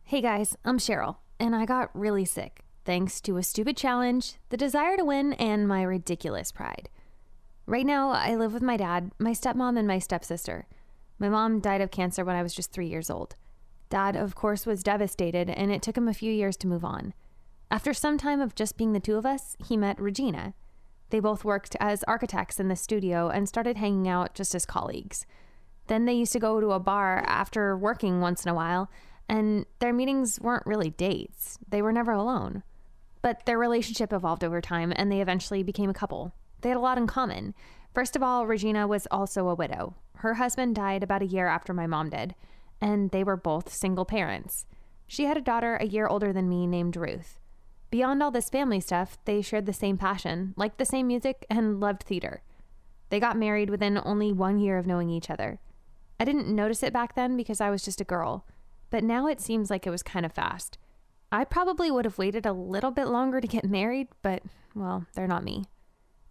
Hey guys, I'm Cheryl, and I got really sick thanks to a stupid challenge, the desire to win, and my ridiculous pride. Right now, I live with my dad, my stepmom, and my stepsister. My mom died of cancer when I was just 3 years old. Dad, of course, was devastated, and it took him a few years to move on. After some time of just being the two of us, he met Regina. They both worked as architects in the studio and started hanging out just as colleagues. Then they used to go to a bar after working once in a while, and their meetings weren't really dates. They were never alone. But their relationship evolved over time, and they eventually became a couple. They had a lot in common. First of all, Regina was also a widow. Her husband died about a year after my mom did, and they were both single parents. She had a daughter a year older than me named Ruth. Beyond all this family stuff, they shared the same passion, liked the same music, and loved theater. They got married within only 1 year of knowing each other. I didn't notice it back then because I was just a girl, but now it seems like it was kind of fast. I probably would have waited a little bit longer to get married, but, well, they're not me.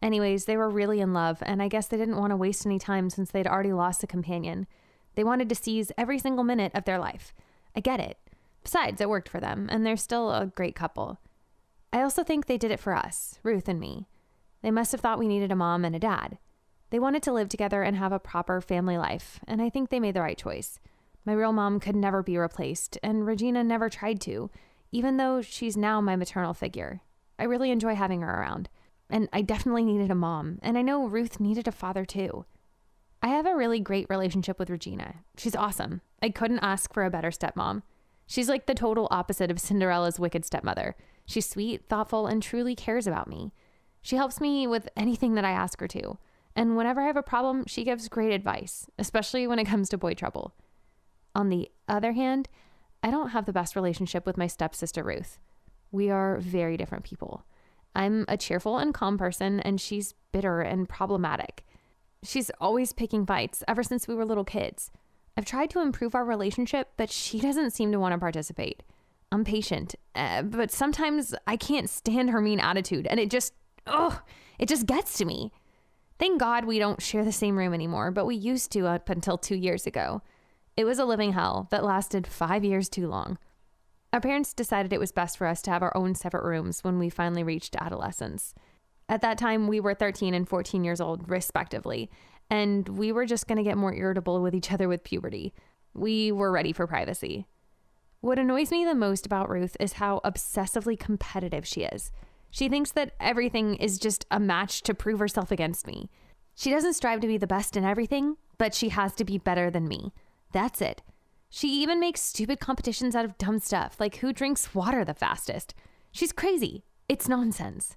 Anyways, they were really in love, and I guess they didn't want to waste any time since they'd already lost a companion. They wanted to seize every single minute of their life. I get it. Besides, it worked for them, and they're still a great couple. I also think they did it for us, Ruth and me. They must have thought we needed a mom and a dad. They wanted to live together and have a proper family life, and I think they made the right choice. My real mom could never be replaced, and Regina never tried to, even though she's now my maternal figure. I really enjoy having her around, and I definitely needed a mom, and I know Ruth needed a father too. I have a really great relationship with Regina. She's awesome. I couldn't ask for a better stepmom. She's like the total opposite of Cinderella's wicked stepmother. She's sweet, thoughtful, and truly cares about me. She helps me with anything that I ask her to, and whenever I have a problem, she gives great advice, especially when it comes to boy trouble. On the other hand, I don't have the best relationship with my stepsister, Ruth. We are very different people. I'm a cheerful and calm person, and she's bitter and problematic. She's always picking fights ever since we were little kids. I've tried to improve our relationship, but she doesn't seem to want to participate. I'm patient, but sometimes I can't stand her mean attitude, and it just gets to me. Thank God we don't share the same room anymore, but we used to up until 2 years ago. It was a living hell that lasted 5 years too long. Our parents decided it was best for us to have our own separate rooms when we finally reached adolescence. At that time, we were 13 and 14 years old, respectively, and we were just going to get more irritable with each other with puberty. We were ready for privacy. What annoys me the most about Ruth is how obsessively competitive she is. She thinks that everything is just a match to prove herself against me. She doesn't strive to be the best in everything, but she has to be better than me. That's it. She even makes stupid competitions out of dumb stuff, like who drinks water the fastest. She's crazy. It's nonsense.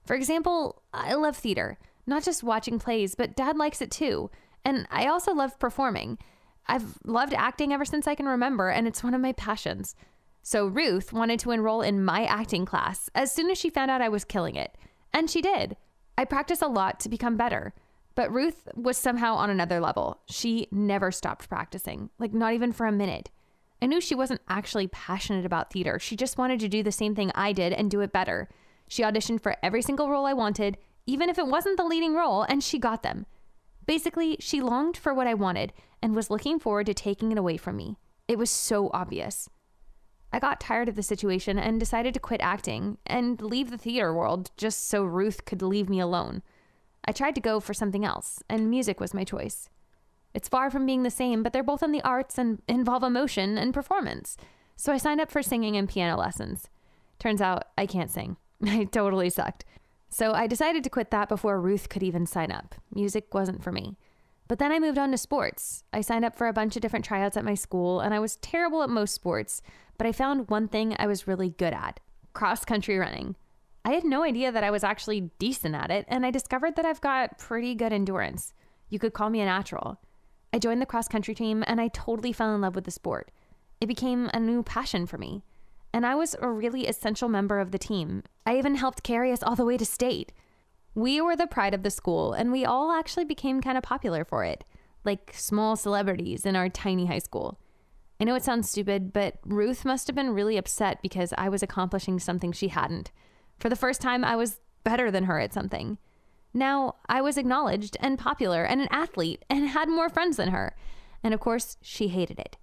For example, I love theater, not just watching plays, but Dad likes it too. And I also love performing. I've loved acting ever since I can remember, and it's one of my passions. So Ruth wanted to enroll in my acting class as soon as she found out I was killing it. And she did. I practiced a lot to become better. But Ruth was somehow on another level. She never stopped practicing, like not even for a minute. I knew she wasn't actually passionate about theater. She just wanted to do the same thing I did and do it better. She auditioned for every single role I wanted, even if it wasn't the leading role, and she got them. Basically, she longed for what I wanted and was looking forward to taking it away from me. It was so obvious. I got tired of the situation and decided to quit acting and leave the theater world just so Ruth could leave me alone. I tried to go for something else, and music was my choice. It's far from being the same, but they're both in the arts and involve emotion and performance. So I signed up for singing and piano lessons. Turns out I can't sing. I totally sucked. So I decided to quit that before Ruth could even sign up. Music wasn't for me. But then I moved on to sports. I signed up for a bunch of different tryouts at my school, and I was terrible at most sports, but I found one thing I was really good at: cross-country running. I had no idea that I was actually decent at it, and I discovered that I've got pretty good endurance. You could call me a natural. I joined the cross-country team, and I totally fell in love with the sport. It became a new passion for me, and I was a really essential member of the team. I even helped carry us all the way to state. We were the pride of the school, and we all actually became kind of popular for it, like small celebrities in our tiny high school. I know it sounds stupid, but Ruth must have been really upset because I was accomplishing something she hadn't. For the first time, I was better than her at something. Now, I was acknowledged and popular and an athlete and had more friends than her. And of course, she hated it.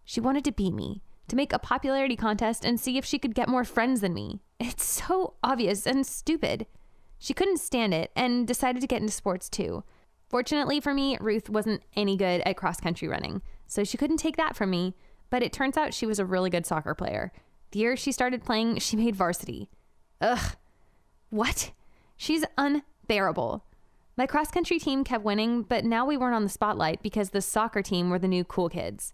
She wanted to beat me. to make a popularity contest and see if she could get more friends than me. It's so obvious and stupid. She couldn't stand it and decided to get into sports too. Fortunately for me, Ruth wasn't any good at cross-country running, so she couldn't take that from me, but it turns out she was a really good soccer player. The year she started playing, she made varsity. Ugh. What? She's unbearable. My cross-country team kept winning, but now we weren't on the spotlight because the soccer team were the new cool kids.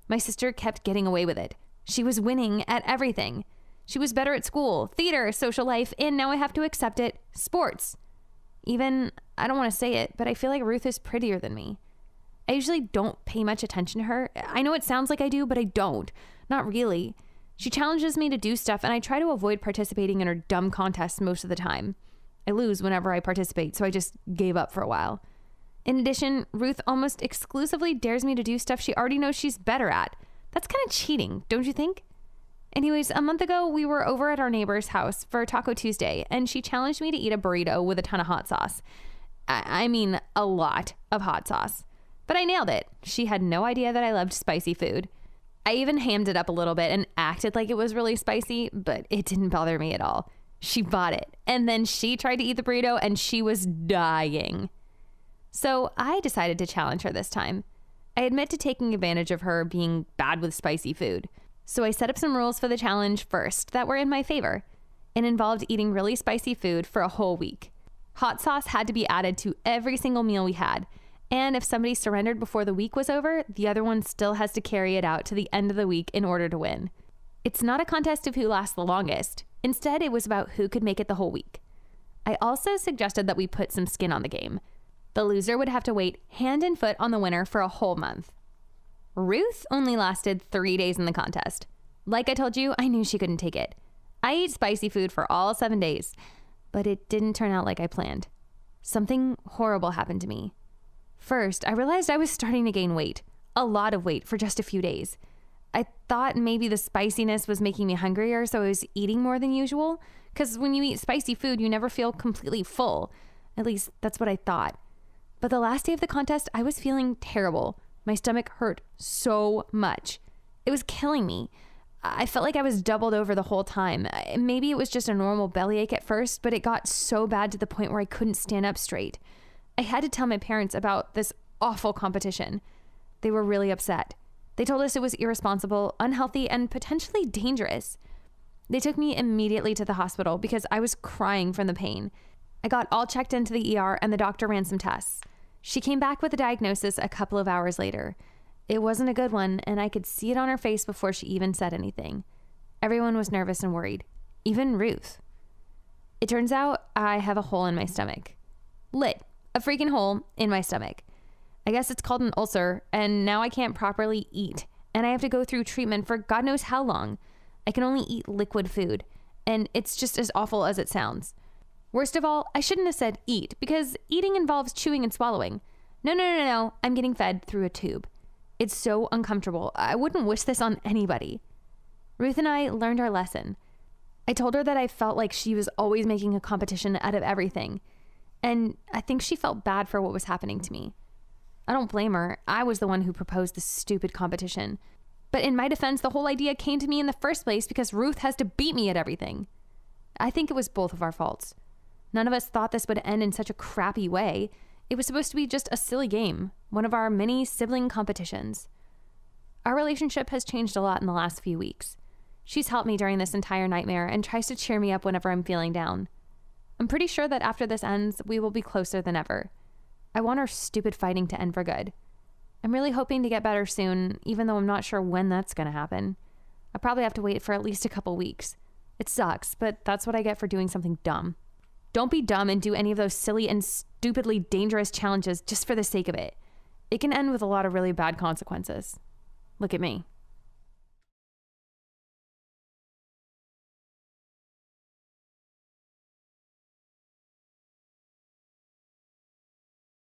My sister kept getting away with it. She was winning at everything. She was better at school, theater, social life, and now I have to accept it, sports. Even, I don't want to say it, but I feel like Ruth is prettier than me. I usually don't pay much attention to her. I know it sounds like I do, but I don't. Not really. She challenges me to do stuff, and I try to avoid participating in her dumb contests most of the time. I lose whenever I participate, so I just gave up for a while. In addition, Ruth almost exclusively dares me to do stuff she already knows she's better at. That's kind of cheating, don't you think? Anyways, a month ago, we were over at our neighbor's house for Taco Tuesday, and she challenged me to eat a burrito with a ton of hot sauce. I mean, a lot of hot sauce. But I nailed it. She had no idea that I loved spicy food. I even hammed it up a little bit and acted like it was really spicy, but it didn't bother me at all. She bought it, and then she tried to eat the burrito, and she was dying. So I decided to challenge her this time. I admit to taking advantage of her being bad with spicy food. So I set up some rules for the challenge first that were in my favor. It involved eating really spicy food for a whole week. Hot sauce had to be added to every single meal we had. And if somebody surrendered before the week was over, the other one still has to carry it out to the end of the week in order to win. It's not a contest of who lasts the longest. Instead, it was about who could make it the whole week. I also suggested that we put some skin on the game. The loser would have to wait hand and foot on the winner for a whole month. Ruth only lasted 3 days in the contest. Like I told you, I knew she couldn't take it. I ate spicy food for all 7 days, but it didn't turn out like I planned. Something horrible happened to me. First, I realized I was starting to gain weight, a lot of weight for just a few days. I thought maybe the spiciness was making me hungrier, so I was eating more than usual, because when you eat spicy food, you never feel completely full. At least that's what I thought. But the last day of the contest, I was feeling terrible. My stomach hurt so much. It was killing me. I felt like I was doubled over the whole time. Maybe it was just a normal bellyache at first, but it got so bad to the point where I couldn't stand up straight. I had to tell my parents about this awful competition. They were really upset. They told us it was irresponsible, unhealthy, and potentially dangerous. They took me immediately to the hospital because I was crying from the pain. I got all checked into the ER and the doctor ran some tests. She came back with a diagnosis a couple of hours later. It wasn't a good one, and I could see it on her face before she even said anything. Everyone was nervous and worried, even Ruth. It turns out I have a hole in my stomach. Lit, a freaking hole in my stomach. I guess it's called an ulcer, and now I can't properly eat, and I have to go through treatment for God knows how long. I can only eat liquid food, and it's just as awful as it sounds. Worst of all, I shouldn't have said eat, because eating involves chewing and swallowing. No, I'm getting fed through a tube. It's so uncomfortable. I wouldn't wish this on anybody. Ruth and I learned our lesson. I told her that I felt like she was always making a competition out of everything, and I think she felt bad for what was happening to me. I don't blame her. I was the one who proposed this stupid competition. But in my defense, the whole idea came to me in the first place because Ruth has to beat me at everything. I think it was both of our faults. None of us thought this would end in such a crappy way. It was supposed to be just a silly game, one of our many sibling competitions. Our relationship has changed a lot in the last few weeks. She's helped me during this entire nightmare and tries to cheer me up whenever I'm feeling down. I'm pretty sure that after this ends, we will be closer than ever. I want our stupid fighting to end for good. I'm really hoping to get better soon, even though I'm not sure when that's going to happen. I'll probably have to wait for at least a couple weeks. It sucks, but that's what I get for doing something dumb. Don't be dumb and do any of those silly and stupidly dangerous challenges just for the sake of it. It can end with a lot of really bad consequences. Look at me.